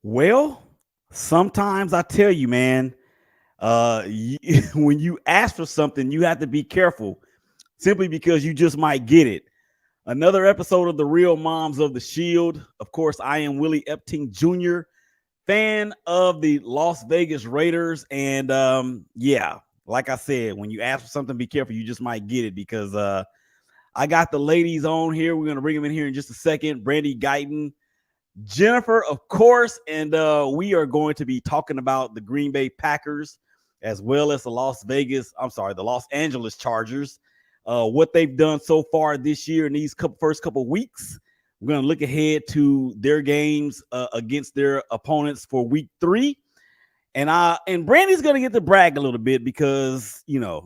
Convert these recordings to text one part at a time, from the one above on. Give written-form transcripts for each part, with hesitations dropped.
Well, sometimes I tell you, man, when you ask for something, you have to be careful simply because you just might get it. Another episode of The Real Moms of the Shield. Of course, I am Willie Epting Jr., fan of the Las Vegas Raiders. And yeah, like I said, when you ask for something, be careful. You just might get it because I got the ladies on here. We're going to bring them in here in just a second. Brandy Guyton, Jennifer, of course, and we are going to be talking about the Green Bay Packers as well as the the Los Angeles Chargers, what they've done so far this year in these first couple weeks. We're going to look ahead to their games against their opponents for week 3. And Brandy's going to get to brag a little bit because,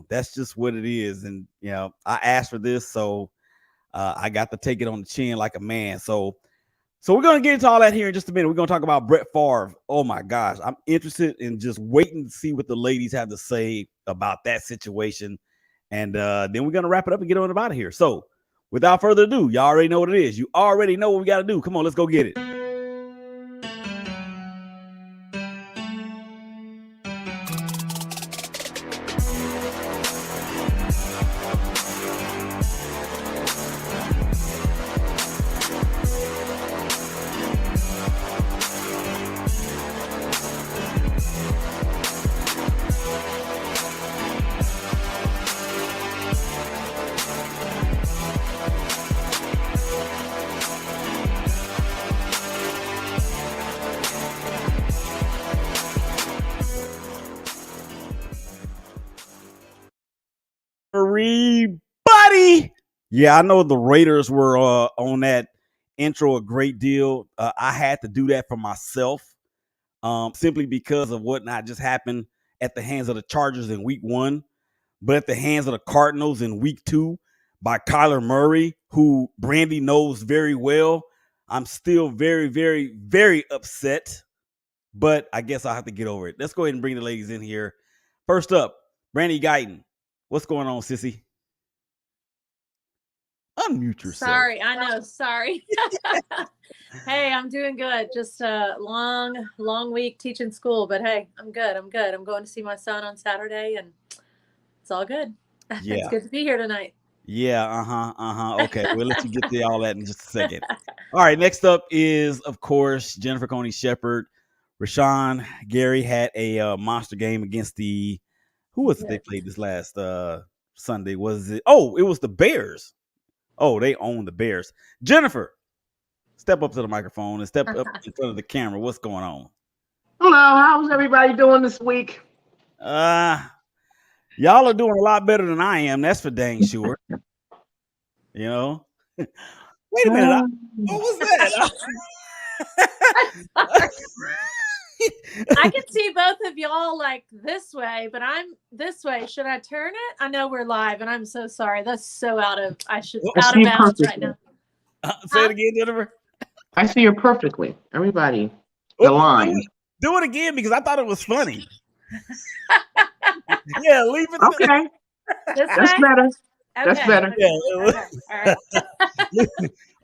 that's just what it is. And, I asked for this, so I got to take it on the chin like a man. So we're going to get into all that here in just a minute. We're going to talk about Brett Favre. Oh, my gosh. I'm interested in just waiting to see what the ladies have to say about that situation. And then we're going to wrap it up and get on out of here. So without further ado, y'all already know what it is. You already know what we got to do. Come on, let's go get it. Everybody. Yeah, I know the Raiders were on that intro a great deal. I had to do that for myself simply because of what not just happened at the hands of the Chargers in week 1, but at the hands of the Cardinals in week 2 by Kyler Murray, who Brandy knows very well. I'm still very, very, very upset, but I guess I'll have to get over it. Let's go ahead and bring the ladies in here. First up, Brandy Guyton. What's going on, sissy? Unmute yourself. Sorry, I know. Sorry. Hey, I'm doing good. Just a long week teaching school, but hey, I'm good. I'm going to see my son on Saturday, and it's all good. Yeah. It's good to be here tonight. Yeah, Okay, we'll let you get to all that in just a second. All right, next up is, of course, Jennifer Coney Shepherd. Rashawn Gary had a monster game against who was it they played this last Sunday? Was it? Oh, it was the Bears. Oh, they own the Bears. Jennifer, step up to the microphone and step up in front of the camera. What's going on? Hello, how's everybody doing this week? Y'all are doing a lot better than I am. That's for dang sure. Wait a minute. What was that? I can see both of y'all like this way, but I'm this way. Should I turn it? I know we're live, and I'm so sorry. That's so out of bounds right now. Say it again, Jennifer. I see you perfectly. Everybody, the line. Do it again because I thought it was funny. Yeah, leave it. Okay, that's better. Okay. That's better. Yeah. All right.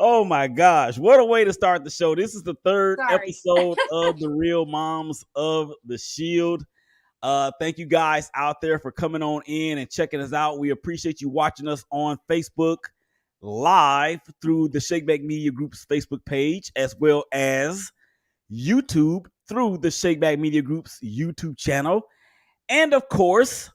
Oh my gosh, what a way to start the show. This is the third episode of The Real Moms of the Shield. Thank you guys out there for coming on in and checking us out. We appreciate you watching us on Facebook live through the Shakeback Media Group's Facebook page, as well as YouTube through the Shakeback Media Group's YouTube channel. And of course,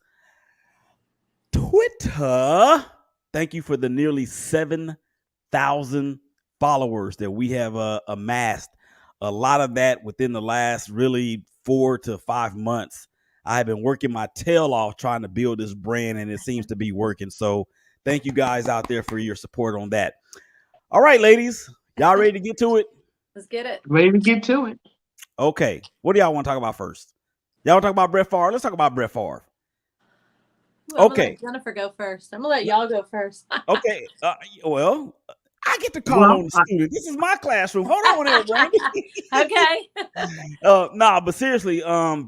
Twitter. Thank you for the nearly 7,000 followers that we have amassed. A lot of that within the last really 4 to 5 months. I have been working my tail off trying to build this brand, and it seems to be working. So thank you guys out there for your support on that. All right, ladies, y'all ready to get to it? Let's get it. Ready to get to it. Okay. What do y'all want to talk about first? Y'all want to talk about Brett Favre? Let's talk about Brett Favre. I'm gonna let Jennifer go first. I'm gonna let y'all go first. Okay. Well, I get to call on the student. This is my classroom. Hold on there, Brandy. Okay. But seriously,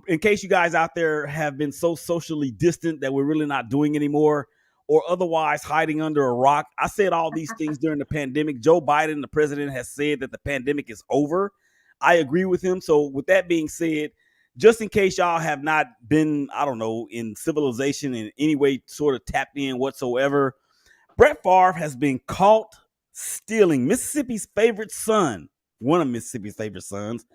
in case you guys out there have been so socially distant that we're really not doing anymore, or otherwise hiding under a rock, I said all these things during the pandemic. Joe Biden, the president, has said that the pandemic is over. I agree with him. So with that being said, just in case y'all have not been, I don't know, in civilization in any way sort of tapped in whatsoever, Brett Favre has been caught stealing Mississippi's favorite son, one of Mississippi's favorite sons.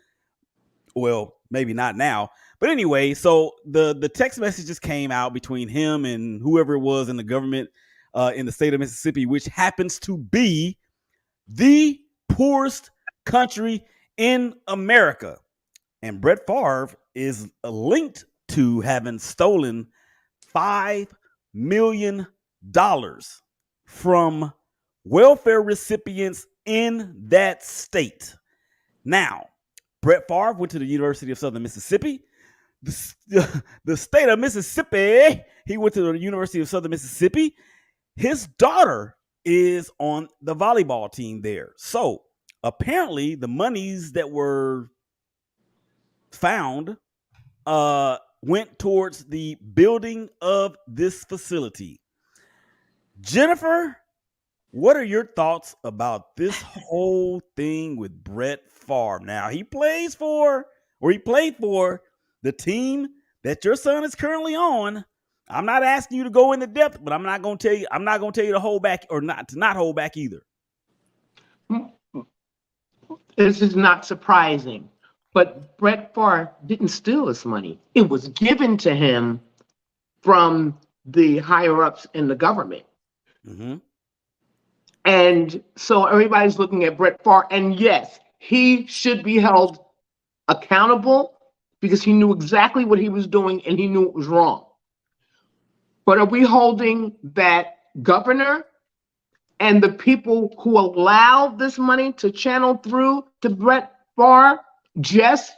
Well, maybe not now. But anyway, so the text messages came out between him and whoever it was in the government in the state of Mississippi, which happens to be the poorest country in America. And Brett Favre is linked to having stolen $5 million from welfare recipients in that state. Now, Brett Favre went to the University of Southern Mississippi. The state of Mississippi, he went to the University of Southern Mississippi. His daughter is on the volleyball team there. So apparently the monies that were found went towards the building of this facility. Jennifer, what are your thoughts about this whole thing with Brett Favre? Now, he played for the team that your son is currently on. I'm not asking you to go into depth, but I'm not going to tell you to hold back or not hold back either. This is not surprising, but Brett Favre didn't steal his money. It was given to him from the higher ups in the government. Mm-hmm. And so everybody's looking at Brett Favre, and yes, he should be held accountable because he knew exactly what he was doing and he knew it was wrong. But are we holding that governor and the people who allowed this money to channel through to Brett Favre just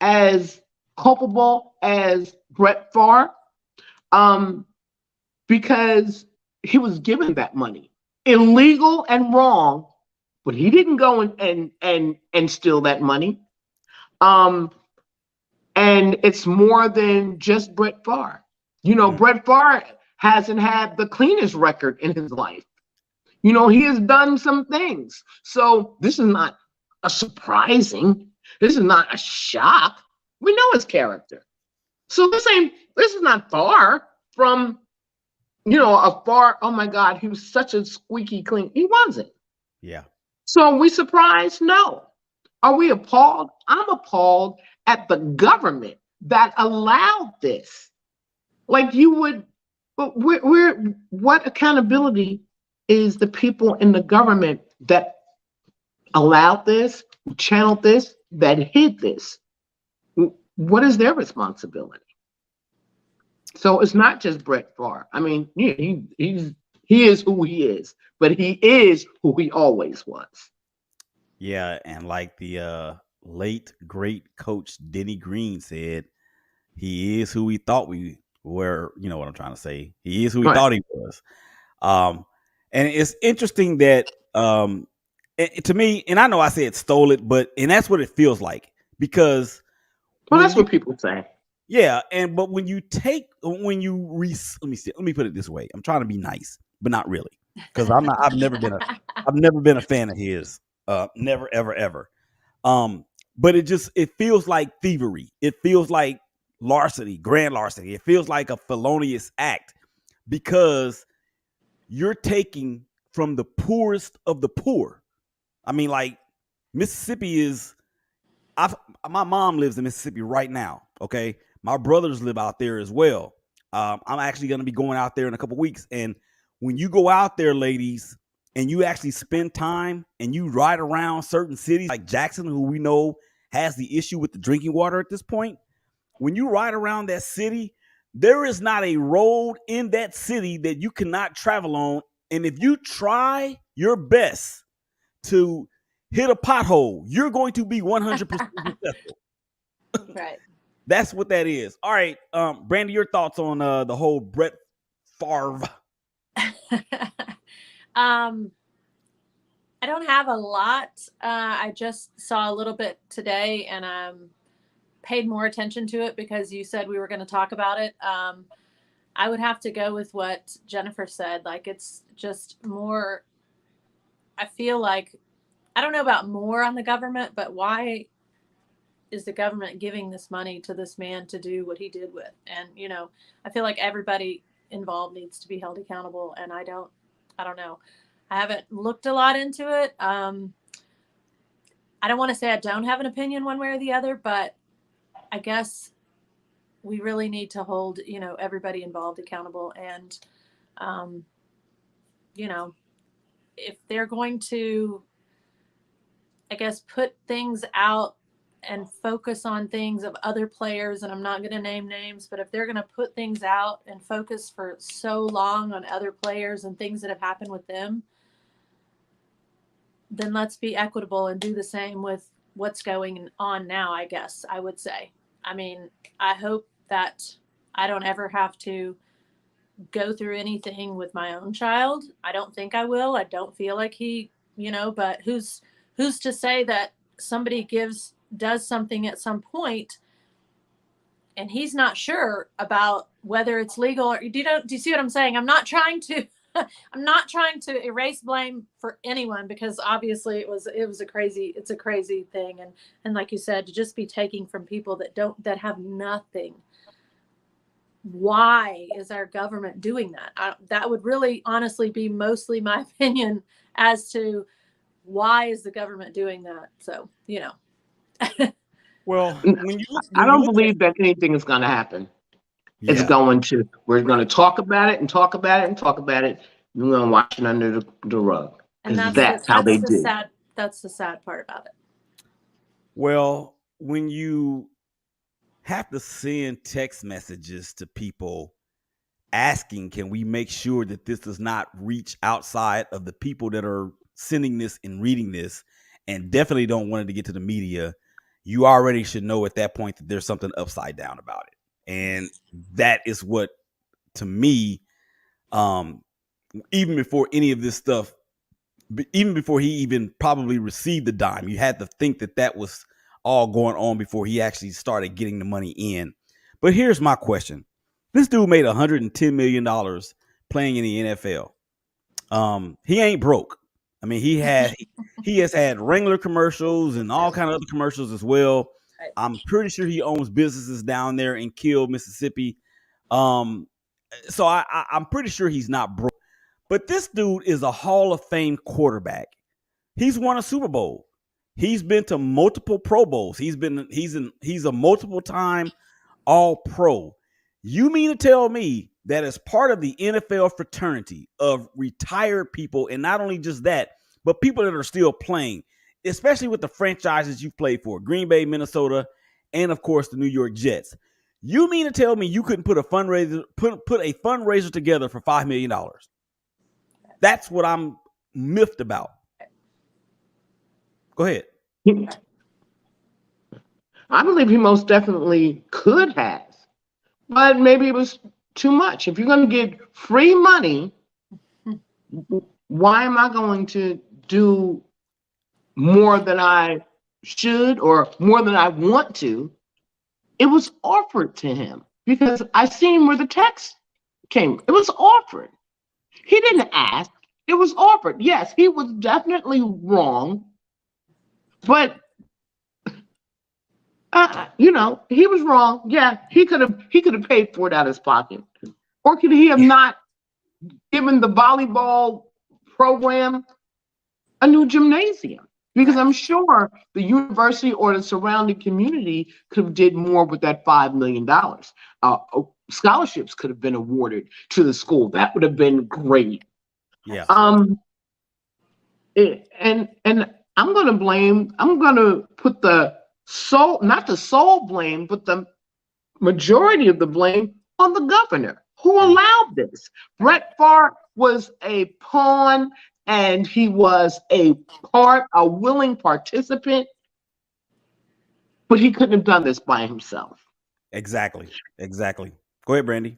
as culpable as Brett Favre? Because he was given that money. Illegal and wrong, but he didn't go and steal that money. And it's more than just Brett Favre. You know, Brett Favre hasn't had the cleanest record in his life. You know, he has done some things. So this is not a surprising. This is not a shock. We know his character. So this is not far from, oh my God, he was such a squeaky clean. He wasn't. Yeah. So are we surprised? No. Are we appalled? I'm appalled at the government that allowed this. Like you would, but what accountability is the people in the government that allowed this, channeled this, that hid this? What is their responsibility? So it's not just Brett Favre. I mean, yeah, he is who he is, but he is who he always was. Yeah, and like the late great coach Denny Green said, he is who he thought we were. You know what I'm trying to say? He is who he thought he was. And it's interesting that to me, and I know I said stole it, and that's what it feels like because. Well, that's what people say. Yeah, but when you let me put it this way. I'm trying to be nice, but not really, because I've never been a fan of his. Never, ever, ever. But it feels like thievery. It feels like larceny, grand larceny. It feels like a felonious act because you're taking from the poorest of the poor. I mean, like Mississippi is. My mom lives in Mississippi right now. Okay. My brothers live out there as well. I'm actually going to be going out there in a couple weeks. And when you go out there, ladies, and you actually spend time and you ride around certain cities like Jackson, who we know has the issue with the drinking water at this point. When you ride around that city, there is not a road in that city that you cannot travel on. And if you try your best to hit a pothole, you're going to be 100% successful. Right. That's what that is. All right, Brandy, your thoughts on the whole Brett Favre? I don't have a lot. I just saw a little bit today and paid more attention to it because you said we were going to talk about it. I would have to go with what Jennifer said. Like, it's just more, I feel like, I don't know about more on the government, but why is the government giving this money to this man to do what he did with? And, you know, I feel like everybody involved needs to be held accountable. And I don't know. I haven't looked a lot into it. I don't want to say I don't have an opinion one way or the other, but I guess we really need to hold, you know, everybody involved accountable. And, you know, if they're going to, I guess, put things out and focus on things of other players, and I'm not going to name names, but if they're going to put things out and focus for so long on other players and things that have happened with them, then let's be equitable and do the same with what's going on now, I guess I would say. I mean, I hope that I don't ever have to go through anything with my own child. I don't think I will. I don't feel like he, you know, but who's to say that somebody does something at some point and he's not sure about whether it's legal or do you see what I'm saying? I'm not trying to erase blame for anyone, because obviously it's a crazy thing. And like you said, to just be taking from people that have nothing. Why is our government doing that? That would really honestly be mostly my opinion as to why is the government doing that? So, you know. Well, when you I don't believe that anything is going to happen. It's going to. We're going to talk about it and talk about it and talk about it. We're going to wash it under the rug. And that's how they do. That's the sad part about it. Well, when you have to send text messages to people asking, can we make sure that this does not reach outside of the people that are sending this and reading this, and definitely don't want it to get to the media, you already should know at that point that there's something upside down about it. And that is what, to me, even before any of this stuff, even before he even probably received the dime, you had to think that was all going on before he actually started getting the money in. But here's my question. This dude made $110 million playing in the NFL. He ain't broke. I mean, he has had Wrangler commercials and all kind of other commercials as well. I'm pretty sure he owns businesses down there in Kill, Mississippi. So I'm pretty sure he's not broke. But this dude is a Hall of Fame quarterback. He's won a Super Bowl. He's been to multiple Pro Bowls. He's a multiple time All-Pro. You mean to tell me that as part of the NFL fraternity of retired people, and not only just that, but people that are still playing, especially with the franchises you've played for, Green Bay, Minnesota, and of course the New York Jets. You mean to tell me you couldn't put a fundraiser together for $5 million? That's what I'm miffed about. Go ahead. I believe he most definitely could have, but maybe it was too much. If you're going to get free money, why am I going to do more than I should or more than I want to? It was offered to him because I seen where the text came. It was offered. He didn't ask. It was offered. Yes, he was definitely wrong, but he was wrong. Yeah, he could have paid for it out of his pocket, or could he have not given the volleyball program a new gymnasium? Because I'm sure the university or the surrounding community could have did more with that $5 million. Scholarships could have been awarded to the school. That would have been great. Yeah. And I'm going to put not the sole blame, but the majority of the blame on the governor who allowed this. Brett Favre was a pawn, and he was a willing participant, but he couldn't have done this by himself. Exactly. Go ahead, Brandy.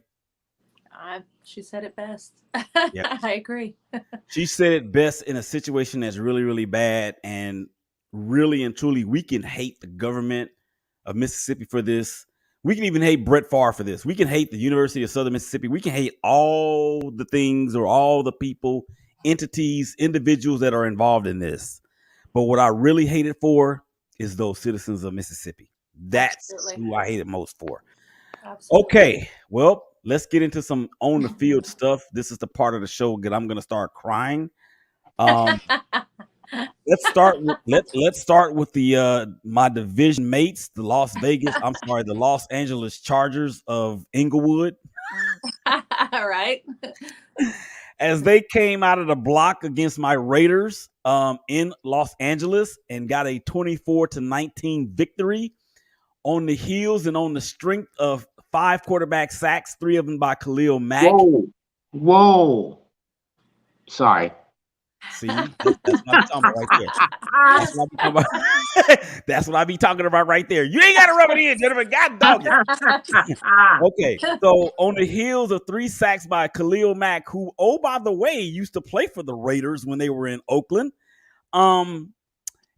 She said it best. Yep. I agree. She said it best in a situation that's really, really bad, and really and truly, we can hate the government of Mississippi for this. We can even hate Brett Favre for this. We can hate the University of Southern Mississippi. We can hate all the things or all the people, entities, individuals that are involved in this. But what I really hate it for is those citizens of Mississippi. That's Absolutely. who I hate it most for. Absolutely. Okay, well, let's get into some on the field stuff. This is the part of the show that I'm going to start crying. Let's start with the my division mates, the Los Angeles Chargers of Inglewood, All right. as they came out of the block against my Raiders in Los Angeles and got a 24-19 victory on the heels and on the strength of 5 quarterback sacks, 3 of them by Khalil Mack. Whoa. Sorry. See, that's what I'm talking about right there. That's what I'm talking about. That's what I be talking about right there. You ain't got to rub it in, Jennifer. God dog it. Okay, so on the heels of 3 sacks by Khalil Mack, who, oh, by the way, used to play for the Raiders when they were in Oakland.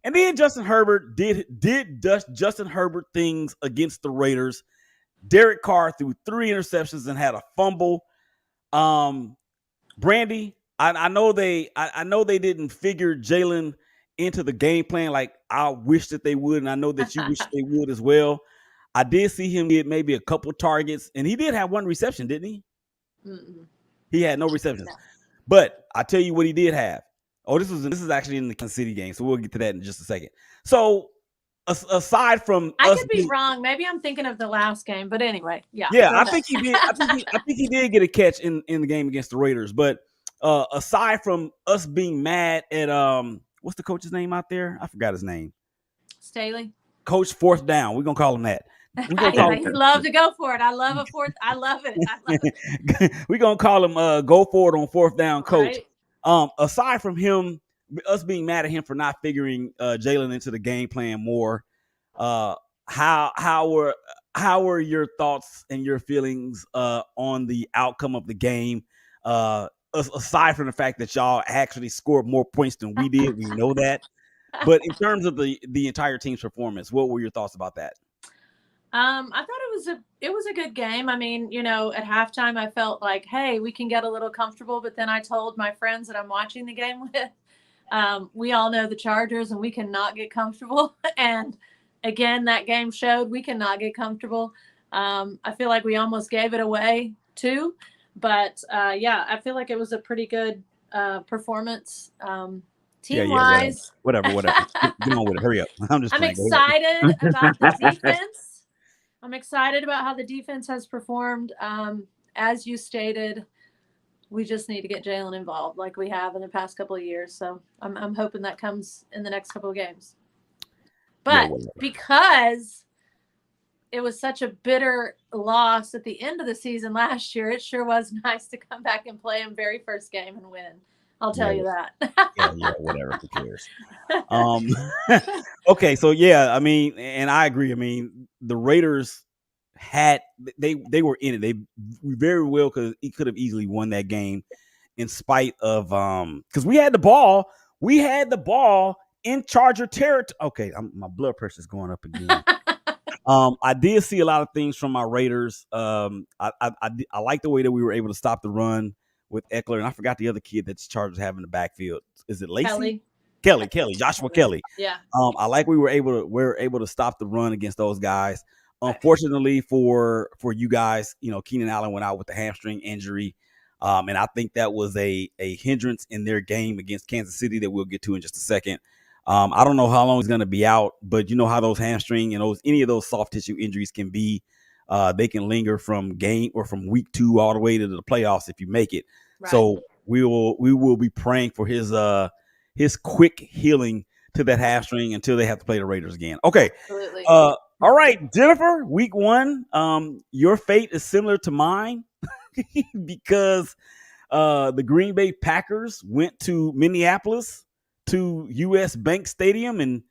And then Justin Herbert did Justin Herbert things against the Raiders. Derek Carr threw 3 interceptions and had a fumble. Brandy, I know they didn't figure Jalen into the game plan like I wish that they would, and I know that you wish they would as well. I did see him get maybe a couple targets, and he did have 1 reception, didn't he? Mm-mm. He had no receptions. No. But I tell you what he did have. Oh, this is actually in the Kansas City game, so we'll get to that in just a second. So aside from I could be wrong. Maybe I'm thinking of the last game, but anyway, yeah. I think he did. I think he did get a catch in the game against the Raiders. But aside from us being mad at what's the coach's name out there? I forgot his name. Staley. Coach Fourth Down. We're gonna call him that. He'd love to go for it. I love a fourth. I love it. We're gonna call him go for it on 4th down, coach. Right? Aside from him, us being mad at him for not figuring Jalen into the game plan more, how were your thoughts and your feelings on the outcome of the game? Aside from the fact that y'all actually scored more points than we did, we know that. But in terms of the entire team's performance, what were your thoughts about that? I thought it was a good game. I mean, at halftime I felt like, hey, we can get a little comfortable. But then I told my friends that I'm watching the game with, we all know the Chargers and we cannot get comfortable. And again, that game showed we cannot get comfortable. I feel like we almost gave it away too. But I feel like it was a pretty good performance. Team-wise. Whatever. Get on with it. Hurry up. I'm excited about the defense. I'm excited about how the defense has performed. As you stated, we just need to get Jalen involved like we have in the past couple of years. So I'm hoping that comes in the next couple of games. But because it was such a bitter loss at the end of the season last year, it sure was nice to come back and play him very first game and win. I'll tell you that. Whatever. Who cares? Okay, so I mean, and I agree. I mean, the Raiders they were in it. They very well could have easily won that game, in spite of because we had the ball. We had the ball in Charger territory. Okay, my blood pressure is going up again. I did see a lot of things from my Raiders. I like the way that we were able to stop the run with Eckler, and I forgot the other kid that the Chargers have in the backfield. Is it Lacey? Kelly, Joshua Kelly. Yeah. I like we were able to stop the run against those guys. Unfortunately for you guys, Keenan Allen went out with the hamstring injury. And I think that was a hindrance in their game against Kansas City that we'll get to in just a second. I don't know how long he's going to be out, but you know how those hamstring and any of those soft tissue injuries can be. They can linger from game or from week 2 all the way to the playoffs if you make it. Right. So we will be praying for his quick healing to that hamstring until they have to play the Raiders again. Okay. Absolutely. All right, Jennifer, week 1, your fate is similar to mine because the Green Bay Packers went to Minneapolis to US Bank Stadium and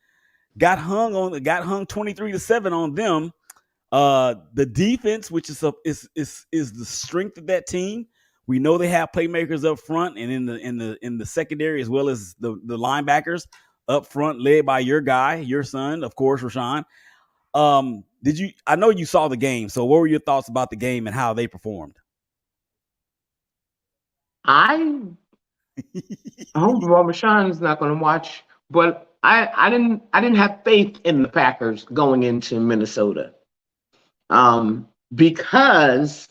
got hung 23-7 on them. The defense, which is the strength of that team. We know they have playmakers up front and in the secondary, as well as the linebackers up front, led by your son, of course, Rashawn. I know you saw the game, so what were your thoughts about the game and how they performed? I hope Rashawn's not going to watch, but I didn't have faith in the Packers going into Minnesota. Because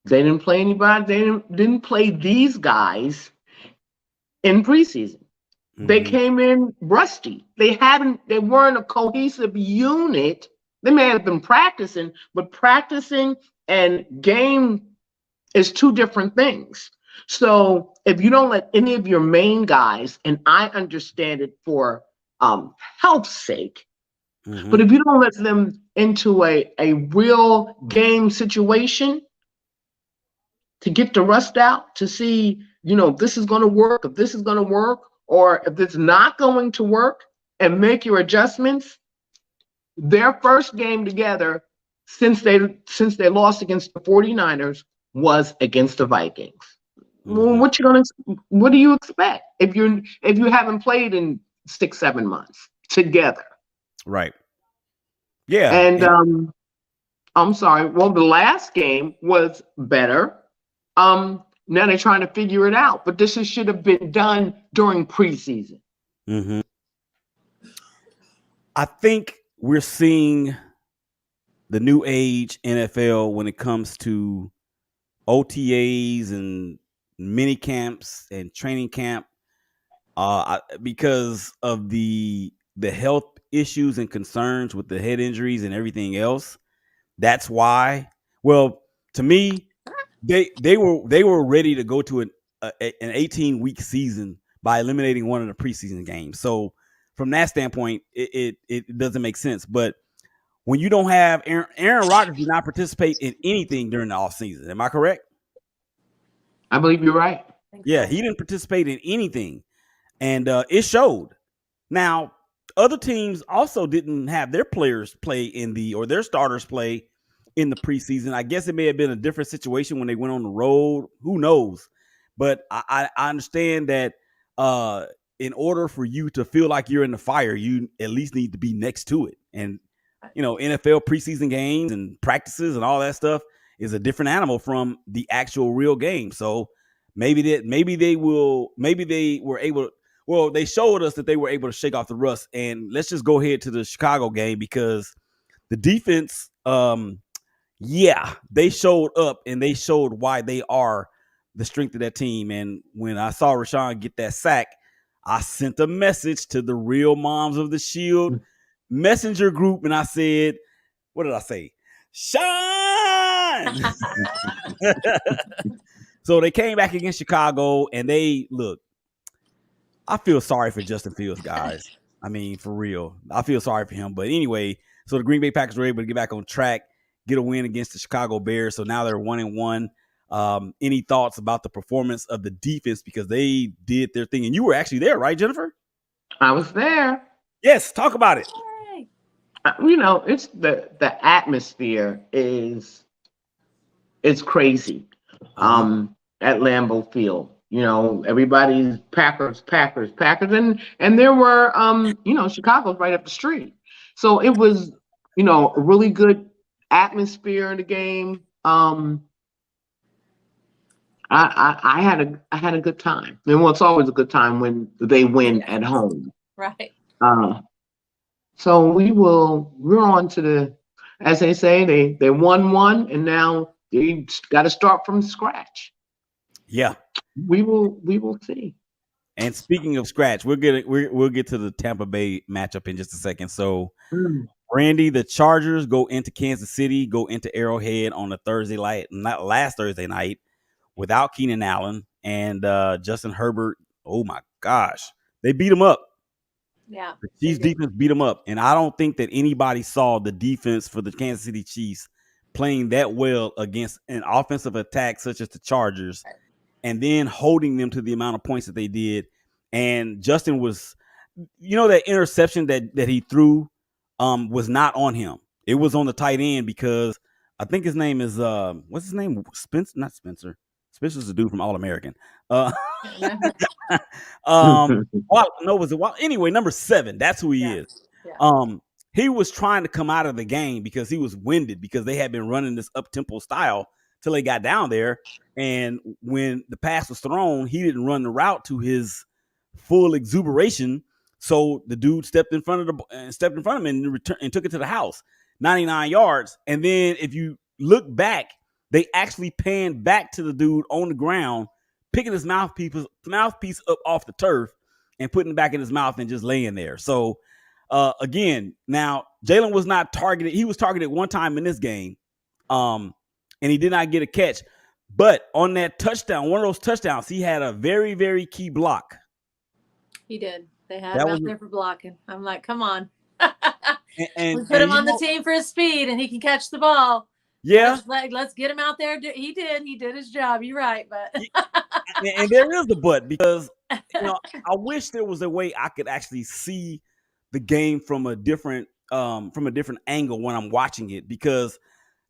they didn't play anybody, they didn't play these guys in preseason. They came in rusty. They weren't a cohesive unit. They may have been practicing, but practicing and game is two different things. So if you don't let any of your main guys, and I understand it for health's sake, but if you don't let them into a real game situation to get the rust out, to see, this is going to work, if this is going to work, or if it's not going to work, and make your adjustments. Their first game together since they lost against the 49ers was against the Vikings. What do you expect if you haven't played in 6-7 months together? Right. Yeah. And I'm sorry. Well, the last game was better. Now they're trying to figure it out, but this should have been done during preseason. I think we're seeing the new age NFL when it comes to OTAs and mini camps and training camp, because of the health issues and concerns with the head injuries and everything else. That's why. Well, to me, they were ready to go to an 18-week season by eliminating one of the preseason games. So from that standpoint, it doesn't make sense. But when you don't have Aaron Rodgers did not participate in anything during the offseason. Am I correct? I believe you're right. Yeah, he didn't participate in anything, and it showed. Now, other teams also didn't have their players play or their starters play in the preseason. I guess it may have been a different situation when they went on the road. Who knows? But I understand that in order for you to feel like you're in the fire, you at least need to be next to it. And, NFL preseason games and practices and all that stuff is a different animal from the actual real game. So maybe they were able. Well, they showed us that they were able to shake off the rust. And let's just go ahead to the Chicago game, because the defense, they showed up and they showed why they are the strength of that team. And when I saw Rashawn get that sack, I sent a message to the Real Moms of the Shield messenger group, and I said, what did I say? Shine! So they came back against Chicago, and I feel sorry for Justin Fields, guys. I mean, for real. I feel sorry for him. But anyway, so the Green Bay Packers were able to get back on track, get a win against the Chicago Bears. So now they're 1-1. Any thoughts about the performance of the defense, because they did their thing? And you were actually there, right, Jennifer? I was there. Yes, talk about it. It's the atmosphere is crazy. At Lambeau Field, everybody's Packers, and there were Chicago's right up the street. So it was a really good atmosphere in the game. I had a good time. And it's always a good time when they win at home. Right. So we're on to as they say, they won one, and now they got to start from scratch. Yeah. We will see. And speaking of scratch, we'll get to the Tampa Bay matchup in just a second. So Randy, the Chargers go into Kansas City, go into Arrowhead on a Thursday night, not last Thursday night, without Keenan Allen and Justin Herbert. Oh my gosh. They beat him up. Yeah. The Chiefs defense beat them up. And I don't think that anybody saw the defense for the Kansas City Chiefs playing that well against an offensive attack such as the Chargers, and then holding them to the amount of points that they did. And Justin was, that interception that he threw was not on him. It was on the tight end, because I think his name is, what's his name? Spencer, not Spencer. Spencer's the dude from All American. Anyway, number 7. That's who he is. Yeah. He was trying to come out of the game because he was winded, because they had been running this up-tempo style till they got down there. And when the pass was thrown, he didn't run the route to his full exuberation. So the dude stepped in front of him and took it to the house, 99 yards. And then if you look back, they actually panned back to the dude on the ground, picking his mouthpiece up off the turf and putting it back in his mouth and just laying there. So again, now Jalen was not targeted. He was targeted one time in this game, and he did not get a catch. But on that touchdown, one of those touchdowns, he had a very, very key block. He did. They had him out there for blocking. I'm like, come on. and we put him on the team for his speed, and he can catch the ball. Yeah. Let's get him out there. He did his job. You're right, but and there is the but, because I wish there was a way I could actually see the game from a different angle when I'm watching it, because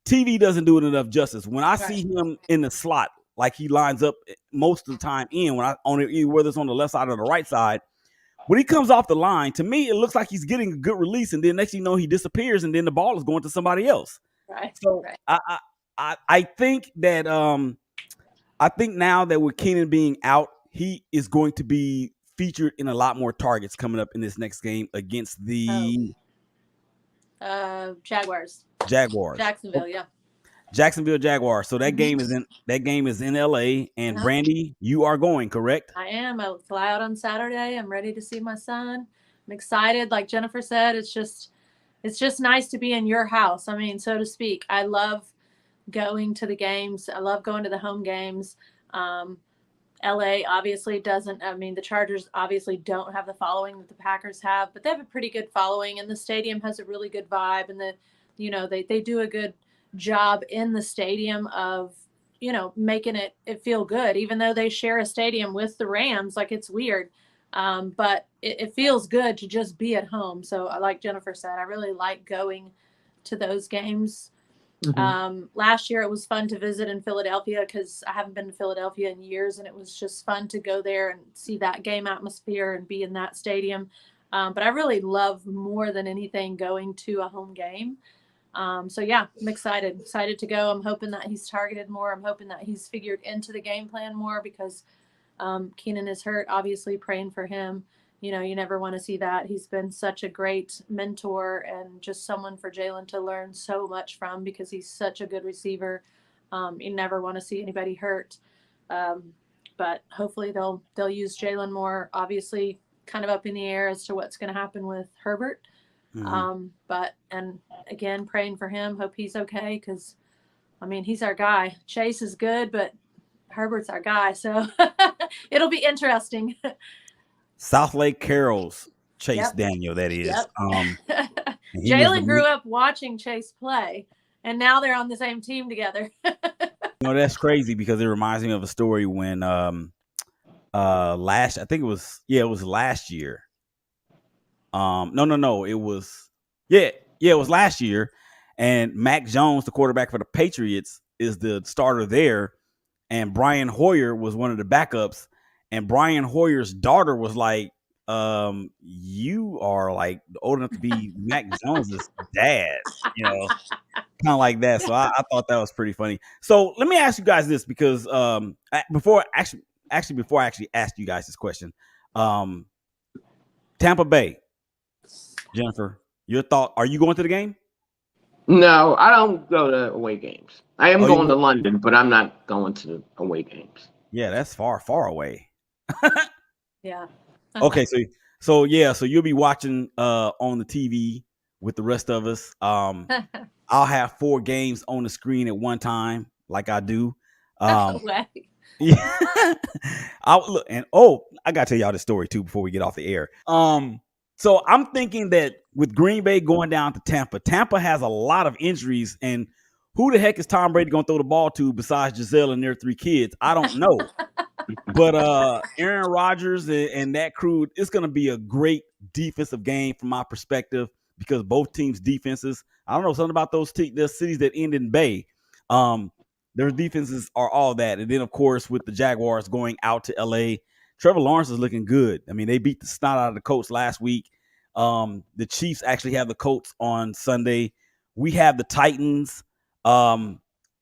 TV doesn't do it enough justice. When I see him in the slot, like he lines up most of the time whether it's on the left side or the right side, when he comes off the line, to me, it looks like he's getting a good release, and then next thing you know, he disappears, and then the ball is going to somebody else. Right. So I think that I think now that with Keenan being out, he is going to be featured in a lot more targets coming up in this next game against the Jaguars. Jacksonville, yeah. Jacksonville Jaguars. So that game is in LA, and Brandy, you are going, correct? I am. I'll fly out on Saturday. I'm ready to see my son. I'm excited. Like Jennifer said, it's just nice to be in your house. I mean, so to speak. I love going to the games. I love going to the home games. LA obviously doesn't. I mean, the Chargers obviously don't have the following that the Packers have, but they have a pretty good following, and the stadium has a really good vibe, and they do a good job in the stadium of making it feel good, even though they share a stadium with the Rams. Like, it's weird, but it feels good to just be at home. So like Jennifer said, I really like going to those games. Last year it was fun to visit in Philadelphia, because I haven't been to Philadelphia in years, and it was just fun to go there and see that game atmosphere and be in that stadium. But I really love, more than anything, going to a home game. So yeah, I'm excited to go. I'm hoping that he's targeted more. I'm hoping that he's figured into the game plan more, because Keenan is hurt, obviously praying for him. You never want to see that. He's been such a great mentor and just someone for Jalen to learn so much from, because he's such a good receiver. You never want to see anybody hurt. But hopefully they'll use Jalen more. Obviously, kind of up in the air as to what's going to happen with Herbert. But again, praying for him. Hope he's okay, because I mean, he's our guy. Chase is good, but Herbert's our guy. So it'll be interesting. South Lake Carroll's Chase Daniel, that is. Jalen grew up watching Chase play, and now they're on the same team together. That's crazy, because it reminds me of a story when it was last year. It was last year, and Mac Jones, the quarterback for the Patriots, is the starter there, and Brian Hoyer was one of the backups. And Brian Hoyer's daughter was like, you are like old enough to be Mac Jones's dad, kind of like that. So I thought that was pretty funny. So let me ask you guys this, because before I actually asked you guys this question, Tampa Bay, Jennifer, your thought, are you going to the game? No, I don't go to away games. I am going to London, but I'm not going to away games. Yeah, that's far, far away. Yeah. Okay, so you'll be watching on the TV with the rest of us. I'll have 4 games on the screen at one time, like I do. Yeah. I gotta tell y'all this story too before we get off the air. So I'm thinking that with Green Bay going down to Tampa has a lot of injuries, and who the heck is Tom Brady gonna throw the ball to besides Giselle and their 3 kids? I don't know. But Aaron Rodgers and that crew, it's going to be a great defensive game from my perspective, because both teams' defenses, I don't know, something about those cities that end in Bay. Their defenses are all that. And then, of course, with the Jaguars going out to L.A., Trevor Lawrence is looking good. I mean, they beat the snot out of the Colts last week. The Chiefs actually have the Colts on Sunday. We have the Titans.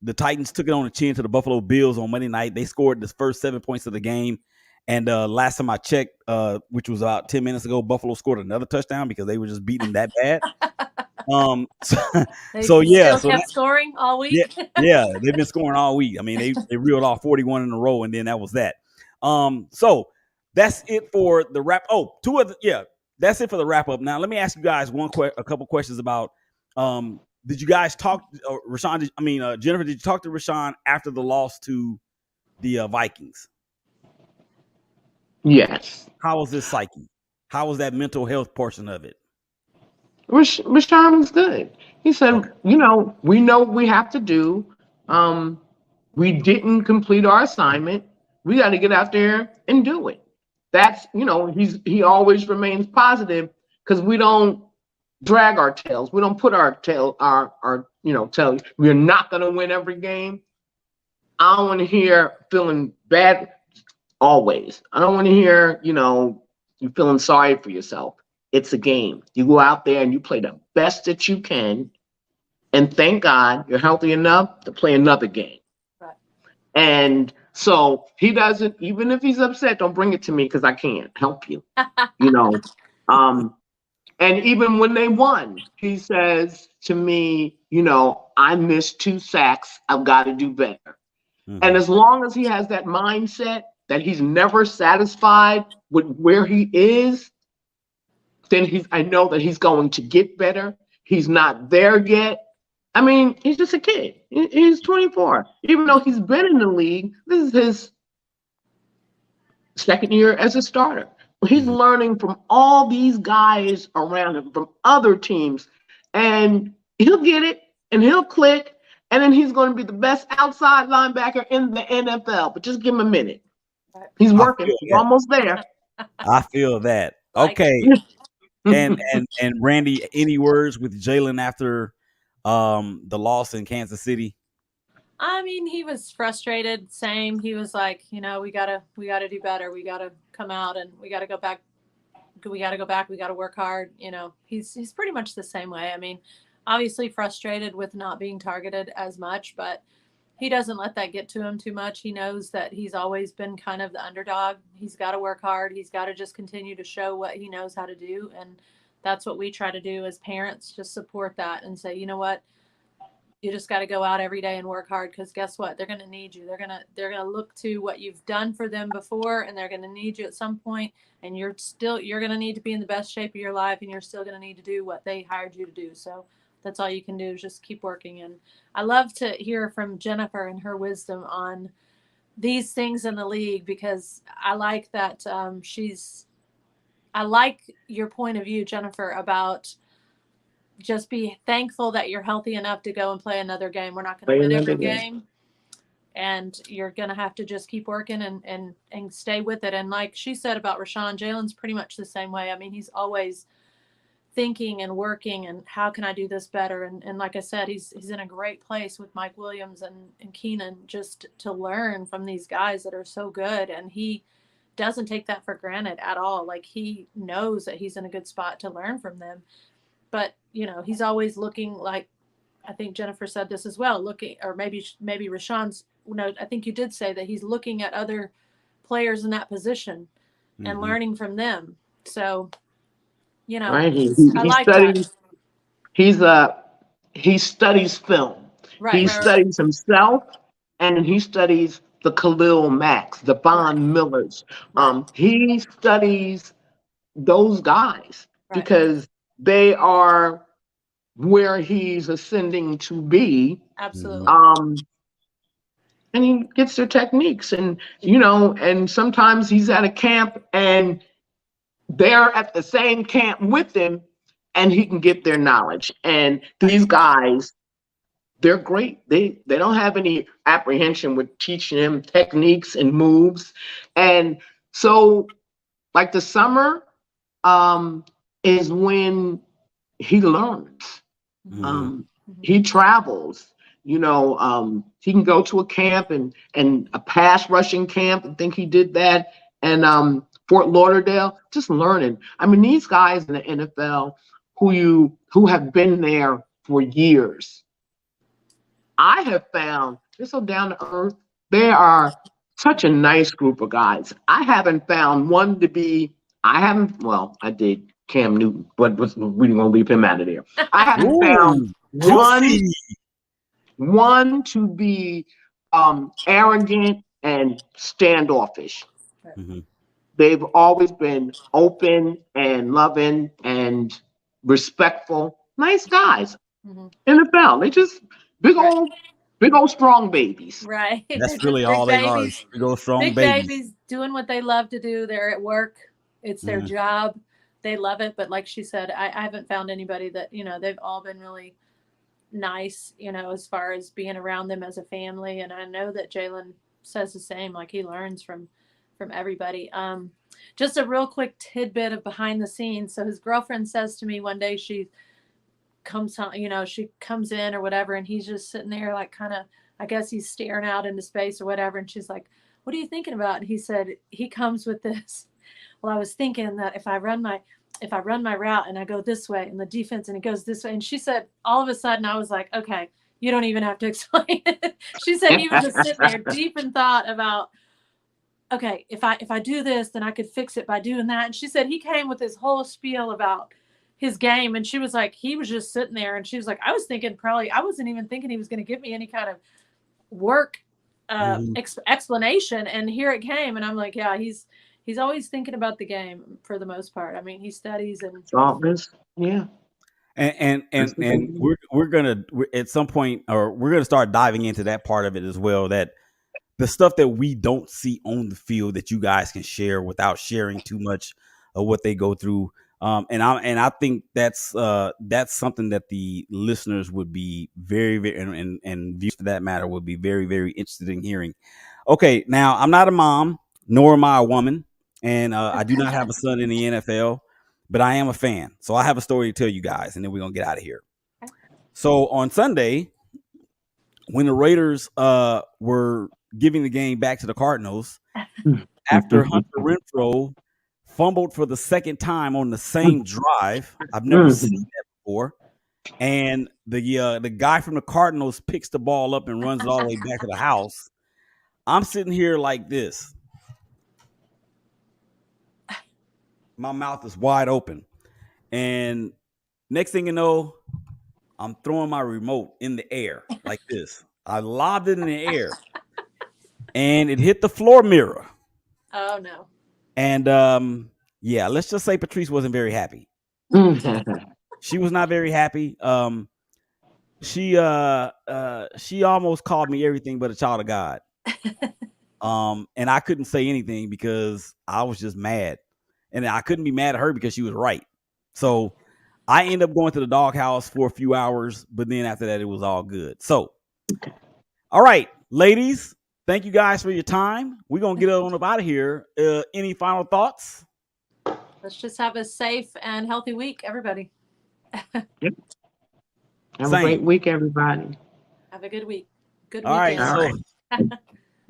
The Titans took it on the chin to the Buffalo Bills on Monday night. They scored the first 7 points of the game. And last time I checked, which was about 10 minutes ago, Buffalo scored another touchdown because they were just beating them that bad. They So yeah, still kept scoring all week. yeah, they've been scoring all week. I mean, they reeled off 41 in a row, and then that was that. So that's it for the wrap. Oh, that's it for the wrap up. Now let me ask you guys a couple questions about. Did you guys talk, Rashawn? Jennifer, did you talk to Rashawn after the loss to the Vikings? Yes. How was his psyche? How was that mental health portion of it? Rashawn was good. He said, Okay. we know what we have to do. We didn't complete our assignment. We got to get out there and do it. That's, he always remains positive because we don't drag our tails. We don't put our tail, tell we're not going to win every game. I don't want to hear feeling bad always. I don't want to hear, you feeling sorry for yourself. It's a game. You go out there and you play the best that you can. And thank God you're healthy enough to play another game. Right. And so he doesn't, even if he's upset, don't bring it to me because I can't help you. And even when they won, he says to me, I missed 2 sacks. I've got to do better. Mm-hmm. And as long as he has that mindset that he's never satisfied with where he is, then I know that he's going to get better. He's not there yet. I mean, he's just a kid. He's 24. Even though he's been in the league, this is his second year as a starter. He's learning from all these guys around him, from other teams, and he'll get it, and he'll click, and then he's going to be the best outside linebacker in the NFL. But just give him a minute. He's working. He's almost there. I feel that. Okay. And Randy, any words with Jalen after the loss in Kansas City? I mean, he was frustrated. Same. He was like, we gotta do better. We gotta come out and we gotta go back. We gotta work hard. He's pretty much the same way. I mean, obviously frustrated with not being targeted as much, but he doesn't let that get to him too much. He knows that he's always been kind of the underdog. He's got to work hard. He's got to just continue to show what he knows how to do. And that's what we try to do as parents, just support that and say, you know what, you just got to go out every day and work hard, because guess what? They're going to need you. They're going to look to what you've done for them before, and they're going to need you at some point, and you're going to need to be in the best shape of your life, and you're still going to need to do what they hired you to do. So that's all you can do is just keep working. And I love to hear from Jennifer and her wisdom on these things in the league, because I like that I like your point of view, Jennifer, about just be thankful that you're healthy enough to go and play another game. We're not going to win every game, and you're going to have to just keep working and stay with it. And like she said about Rashawn, Jalen's pretty much the same way. I mean, he's always thinking and working and how can I do this better? And like I said, he's in a great place with Mike Williams and Keenan, just to learn from these guys that are so good. And he doesn't take that for granted at all. Like, he knows that he's in a good spot to learn from them. But, he's always looking, like, I think Jennifer said this as well, looking, or maybe Rashawn's, I think you did say that he's looking at other players in that position and learning from them. So, right. I like that. He studies film. Right. He studies himself, and he studies the Khalil Macks, the Von Millers. He studies those guys because they are where he's ascending to be. Absolutely. And he gets their techniques, and and sometimes he's at a camp and they're at the same camp with him, and he can get their knowledge. And these guys, they're great. They don't have any apprehension with teaching him techniques and moves. And so, like, the summer is when he learns. He travels. He can go to a camp and a pass rushing camp and think he did that. And Fort Lauderdale, just learning. I mean, these guys in the NFL who have been there for years, I have found they're so down to earth. They are such a nice group of guys. I haven't found one to be. I did Cam Newton, but we're going to leave him out of there. I haven't found juicy. one to be arrogant and standoffish. Mm-hmm. They've always been open and loving and respectful, nice guys. NFL, they just big old strong babies. Right. That's really all they are. Big old strong babies doing what they love to do. They're at work. It's their job. They love it. But like she said, I haven't found anybody that, they've all been really nice, as far as being around them as a family. And I know that Jalen says the same, like he learns from everybody. Just a real quick tidbit of behind the scenes. So his girlfriend says to me one day, she comes home, she comes in or whatever, and he's just sitting there like kind of, I guess he's staring out into space or whatever. And she's like, what are you thinking about? And he said, he comes with this. Well, I was thinking that if I run my route and I go this way and the defense and it goes this way. And she said, all of a sudden I was like, okay, you don't even have to explain it. She said he was just sitting there deep in thought about, okay, if I do this, then I could fix it by doing that. And she said he came with his whole spiel about his game. And she was like, he was just sitting there. And she was like, I wasn't even thinking he was going to give me any kind of work explanation. And here it came. And I'm like, yeah, he's always thinking about the game for the most part. I mean, he studies and yeah. And we're gonna at some point, or we're gonna start diving into that part of it as well. That the stuff that we don't see on the field that you guys can share without sharing too much of what they go through. And I think that's something that the listeners would be very, very, and views for that matter would be very, very interested in hearing. Okay, now I'm not a mom, nor am I a woman, and I do not have a son in the NFL, but I am a fan. So I have a story to tell you guys, and then we're gonna get out of here. So on Sunday, when the Raiders were giving the game back to the Cardinals, after Hunter Renfrow fumbled for the second time on the same drive. I've never seen that before. And the guy from the Cardinals picks the ball up and runs it all the way back to the house. I'm sitting here like this. My mouth is wide open. And next thing you know, I'm throwing my remote in the air like this. I lobbed it in the air. And it hit the floor mirror. Oh, no. And yeah, let's just say Patrice wasn't very happy. She was not very happy. She almost called me everything but a child of God. And I couldn't say anything because I was just mad. And I couldn't be mad at her because she was right. So I ended up going to the doghouse for a few hours, but then after that, it was all good. So, all right, ladies, thank you guys for your time. We're going to get on up out of here. Any final thoughts? Let's just have a safe and healthy week, everybody. Yep. Have a great week, everybody. Have a good week. Good all weekend. Right.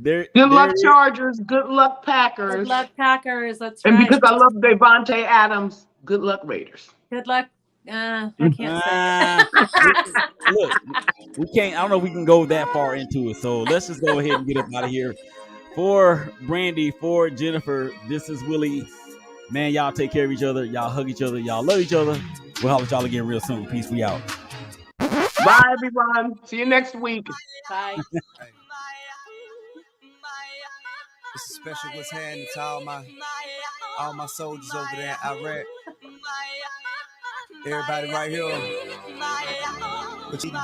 So good luck, Chargers. Good luck, Packers. Good luck, Packers. That's right. And because I love Devontae Adams, good luck, Raiders. Good luck. I can't say it. Look, we can't. I don't know if we can go that far into it. So let's just go ahead and get up out of here. For Brandy, for Jennifer, this is Willie. Man, y'all take care of each other. Y'all hug each other. Y'all love each other. We'll help y'all again real soon. Peace. We out. Bye, everyone. See you next week. Bye. This is special what's happening to all my soldiers over there in Iraq. Everybody right here. What you do?